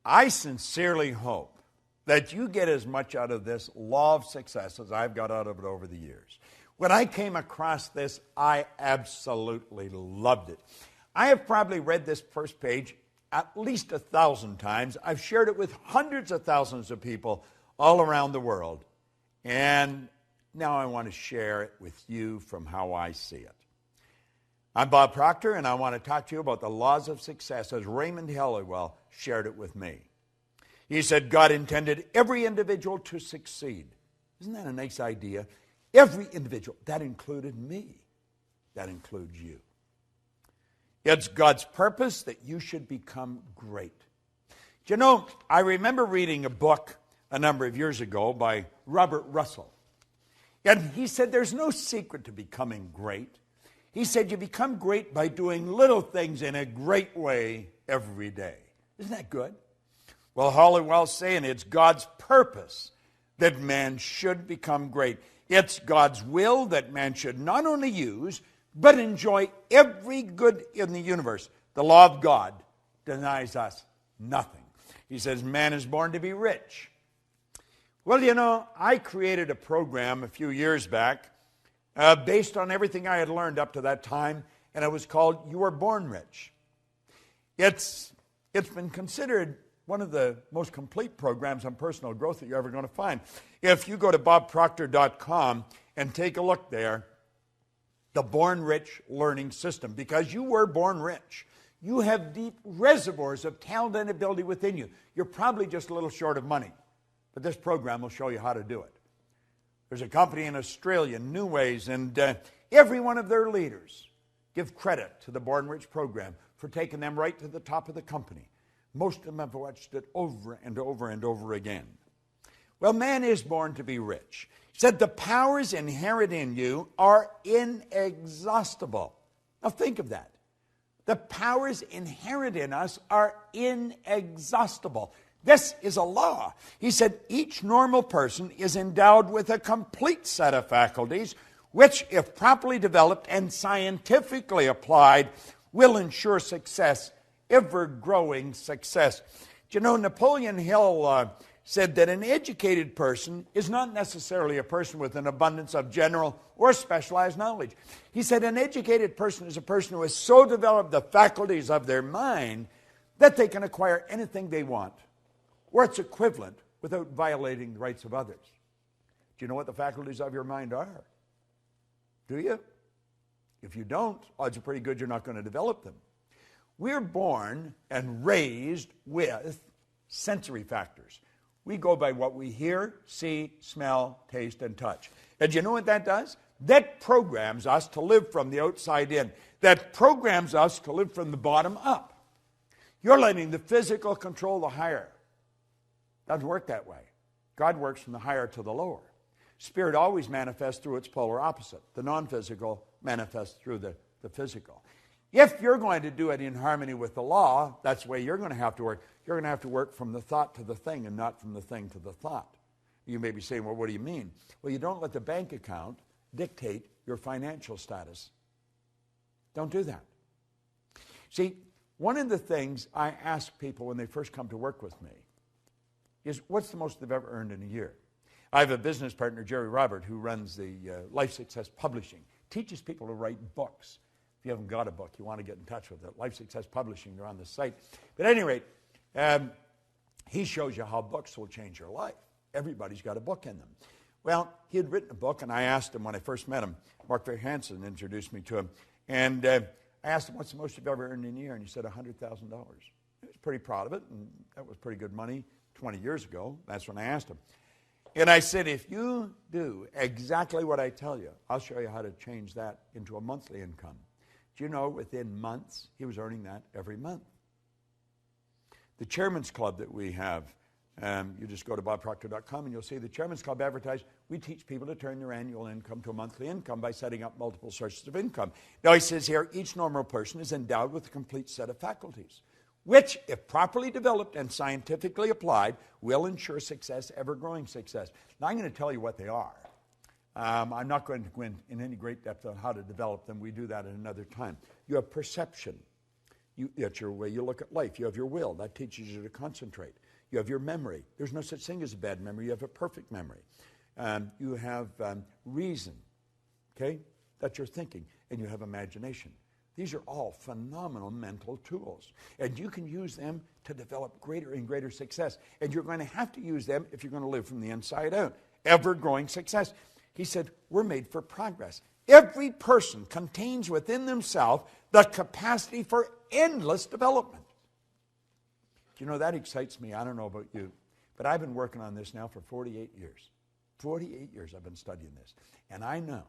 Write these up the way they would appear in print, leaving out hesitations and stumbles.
I sincerely hope that you get as much out of this law of success as I've got out of it over the years. When I came across this, I absolutely loved it. I have probably read this first page at least 1,000 times. I've shared it with hundreds of thousands of people all around the world. And now I want to share it with you from how I see it. I'm Bob Proctor, and I want to talk to you about the laws of success as Raymond Halliwell shared it with me. He said God intended every individual to succeed. Isn't that a nice idea? Every individual. That included me. That includes you. It's God's purpose that you should become great. Do you know, I remember reading a book a number of years ago by Robert Russell. And he said there's no secret to becoming great. He said you become great by doing little things in a great way every day. Isn't that good? Well, Halliwell's saying it's God's purpose that man should become great. It's God's will that man should not only use, but enjoy every good in the universe. The law of God denies us nothing. He says man is born to be rich. Well, you know, I created a program a few years back based on everything I had learned up to that time, and it was called You Were Born Rich. It's been considered one of the most complete programs on personal growth that you're ever going to find. If you go to bobproctor.com and take a look there, the Born Rich Learning System, because you were born rich. You have deep reservoirs of talent and ability within you. You're probably just a little short of money, but this program will show you how to do it. There's a company in Australia, New Ways, and every one of their leaders give credit to the Born Rich program for taking them right to the top of the company. Most of them have watched it over and over and over again. Well, man is born to be rich. He said the powers inherent in you are inexhaustible. Now think of that. The powers inherent in us are inexhaustible. This is a law. He said each normal person is endowed with a complete set of faculties, which, if properly developed and scientifically applied, will ensure success, ever-growing success. Do you know, Napoleon Hill said that an educated person is not necessarily a person with an abundance of general or specialized knowledge. He said an educated person is a person who has so developed the faculties of their mind that they can acquire anything they want, or its equivalent, without violating the rights of others. Do you know what the faculties of your mind are? Do you? If you don't, odds are pretty good you're not going to develop them. We're born and raised with sensory factors. We go by what we hear, see, smell, taste, and touch. And do you know what that does? That programs us to live from the outside in. That programs us to live from the bottom up. You're letting the physical control the higher. Doesn't work that way. God works from the higher to the lower. Spirit always manifests through its polar opposite. The non-physical manifests through the physical. If you're going to do it in harmony with the law, that's the way you're going to have to work. You're going to have to work from the thought to the thing and not from the thing to the thought. You may be saying, well, what do you mean? Well, you don't let the bank account dictate your financial status. Don't do that. See, one of the things I ask people when they first come to work with me is, what's the most they've ever earned in a year? I have a business partner, Jerry Robert, who runs the Life Success Publishing, teaches people to write books. If you haven't got a book, you want to get in touch with it. Life Success Publishing, they're on the site. But at any rate, he shows you how books will change your life. Everybody's got a book in them. Well, he had written a book, and I asked him when I first met him, Mark Hansen introduced me to him, and I asked him, what's the most you've ever earned in a year? And he said, $100,000. He was pretty proud of it, and that was pretty good money 20 years ago. That's when I asked him. And I said, if you do exactly what I tell you, I'll show you how to change that into a monthly income. Do you know, within months, he was earning that every month. The Chairman's Club that we have, you just go to bobproctor.com and you'll see the Chairman's Club advertised. We teach people to turn their annual income to a monthly income by setting up multiple sources of income. Now he says here, each normal person is endowed with a complete set of faculties, which, if properly developed and scientifically applied, will ensure success, ever-growing success. Now I'm going to tell you what they are. I'm not going to go in any great depth on how to develop them. We do that at another time. You have perception. That's your way you look at life. You have your will. That teaches you to concentrate. You have your memory. There's no such thing as a bad memory. You have a perfect memory. You have reason. Okay? That's your thinking. And you have imagination. These are all phenomenal mental tools. And you can use them to develop greater and greater success. And you're going to have to use them if you're going to live from the inside out. Ever-growing success. He said, we're made for progress. Every person contains within themselves the capacity for endless development. You know, that excites me. I don't know about you, but I've been working on this now for 48 years. 48 years I've been studying this. And I know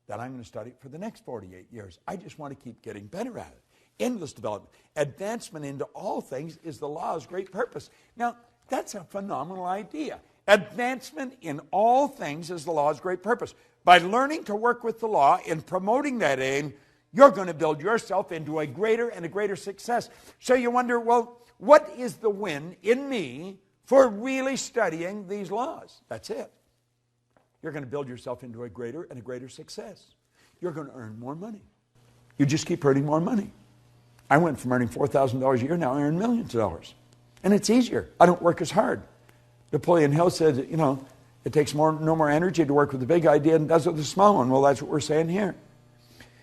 that I'm going to study it for the next 48 years. I just want to keep getting better at it. Endless development. Advancement into all things is the law's great purpose. Now, that's a phenomenal idea. Advancement in all things is the law's great purpose. By learning to work with the law and promoting that aim, you're going to build yourself into a greater and a greater success. So you wonder, well, what is the win in me for really studying these laws? That's it. You're going to build yourself into a greater and a greater success. You're going to earn more money. You just keep earning more money. I went from earning $4,000 a year, now I earn millions of dollars. And it's easier. I don't work as hard. Napoleon Hill said, you know, it takes no more energy to work with the big idea than it does with the small one. Well, that's what we're saying here.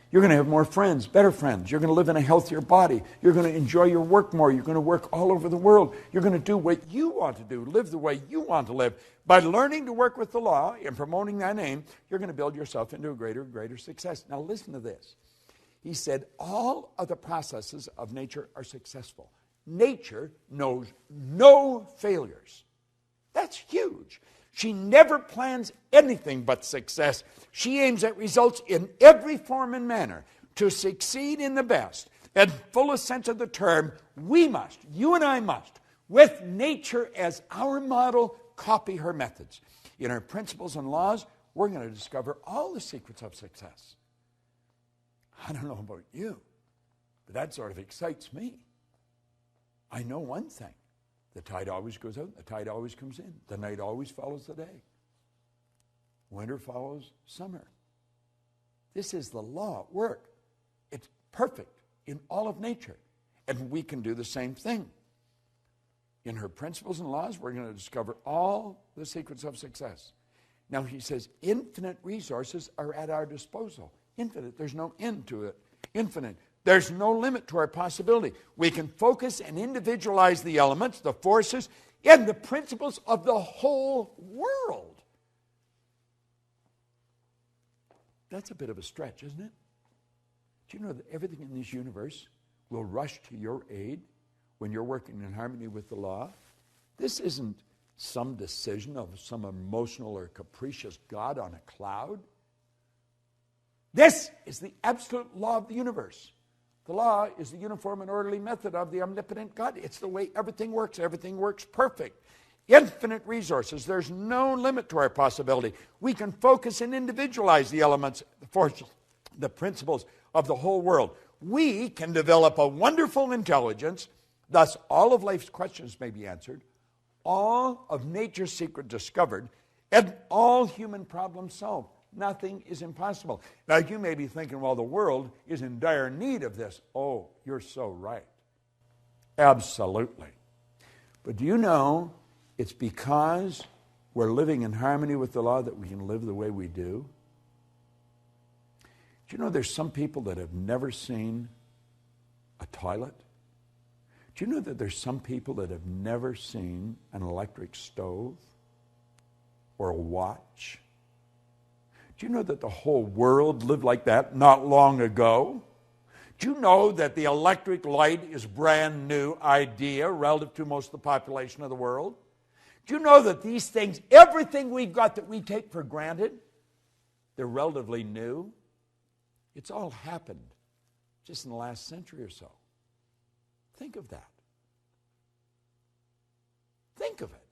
You're going to have more friends, better friends. You're going to live in a healthier body. You're going to enjoy your work more. You're going to work all over the world. You're going to do what you want to do, live the way you want to live. By learning to work with the law and promoting that aim, you're going to build yourself into a greater and greater success. Now listen to this. He said, all of the processes of nature are successful. Nature knows no failures. That's huge. She never plans anything but success. She aims at results in every form and manner. To succeed in the best and fullest sense of the term, we must, you and I must, with nature as our model, copy her methods. In her principles and laws, we're going to discover all the secrets of success. I don't know about you, but that sort of excites me. I know one thing. The tide always goes out, the tide always comes in. The night always follows the day. Winter follows summer. This is the law at work. It's perfect in all of nature. And we can do the same thing. In her principles and laws, we're going to discover all the secrets of success. Now he says, infinite resources are at our disposal. Infinite, there's no end to it. Infinite. There's no limit to our possibility. We can focus and individualize the elements, the forces, and the principles of the whole world. That's a bit of a stretch, isn't it? Do you know that everything in this universe will rush to your aid when you're working in harmony with the law? This isn't some decision of some emotional or capricious God on a cloud. This is the absolute law of the universe. The law is the uniform and orderly method of the omnipotent God. It's the way everything works. Everything works perfect. Infinite resources. There's no limit to our possibility. We can focus and individualize the elements, the forces, the principles of the whole world. We can develop a wonderful intelligence. Thus, all of life's questions may be answered, all of nature's secret discovered, and all human problems solved. Nothing is impossible. Now, you may be thinking, well, the world is in dire need of this. Oh, you're so right. Absolutely. But do you know it's because we're living in harmony with the law that we can live the way we do? Do you know there's some people that have never seen a toilet? Do you know that there's some people that have never seen an electric stove or a watch? Do you know that the whole world lived like that not long ago? Do you know that the electric light is a brand new idea relative to most of the population of the world? Do you know that these things, everything we've got that we take for granted, they're relatively new? It's all happened just in the last century or so. Think of that. Think of it.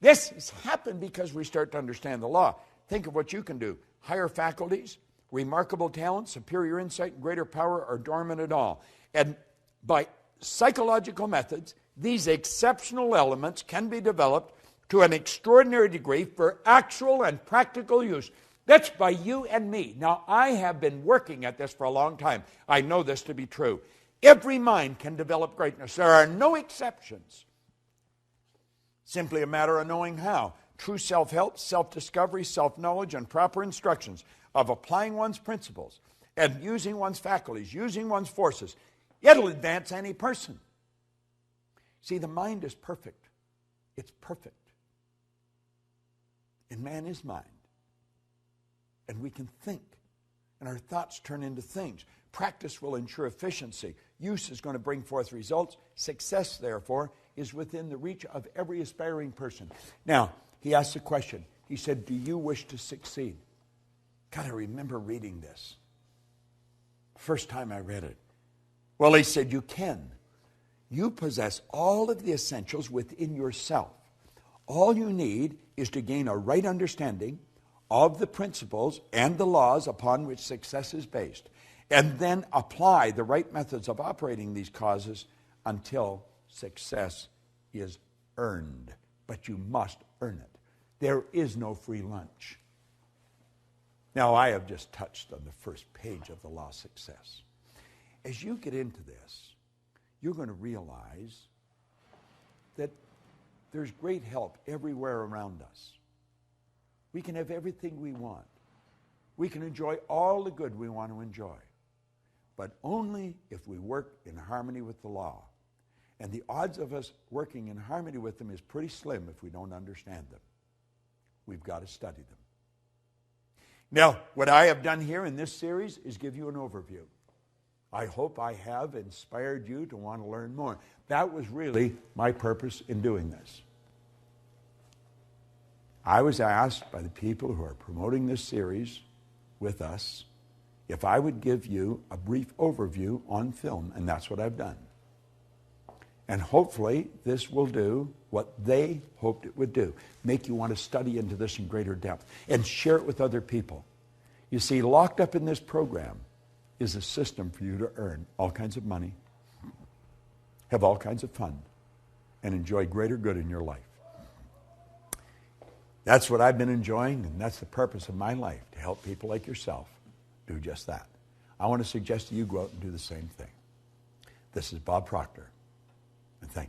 This has happened because we start to understand the law. Think of what you can do. Higher faculties, remarkable talent, superior insight, and greater power are dormant at all. And by psychological methods, these exceptional elements can be developed to an extraordinary degree for actual and practical use. That's by you and me. Now, I have been working at this for a long time. I know this to be true. Every mind can develop greatness. There are no exceptions. Simply a matter of knowing how. True self-help, self-discovery, self-knowledge, and proper instructions of applying one's principles and using one's faculties, using one's forces. It'll advance any person. See, the mind is perfect. It's perfect. And man is mind. And we can think. And our thoughts turn into things. Practice will ensure efficiency. Use is going to bring forth results. Success, therefore, is within the reach of every aspiring person. Now, he asked a question. He said, do you wish to succeed? God, I remember reading this. First time I read it. Well, he said, you can. You possess all of the essentials within yourself. All you need is to gain a right understanding of the principles and the laws upon which success is based, and then apply the right methods of operating these causes until success is earned. But you must earn it. There is no free lunch. Now, I have just touched on the first page of the law of success. As you get into this, you're going to realize that there's great help everywhere around us. We can have everything we want. We can enjoy all the good we want to enjoy. But only if we work in harmony with the law. And the odds of us working in harmony with them is pretty slim if we don't understand them. We've got to study them. Now, what I have done here in this series is give you an overview. I hope I have inspired you to want to learn more. That was really my purpose in doing this. I was asked by the people who are promoting this series with us if I would give you a brief overview on film, and that's what I've done. And hopefully this will do what they hoped it would do, make you want to study into this in greater depth and share it with other people. You see, locked up in this program is a system for you to earn all kinds of money, have all kinds of fun, and enjoy greater good in your life. That's what I've been enjoying, and that's the purpose of my life, to help people like yourself do just that. I want to suggest to you go out and do the same thing. This is Bob Proctor, and thank you.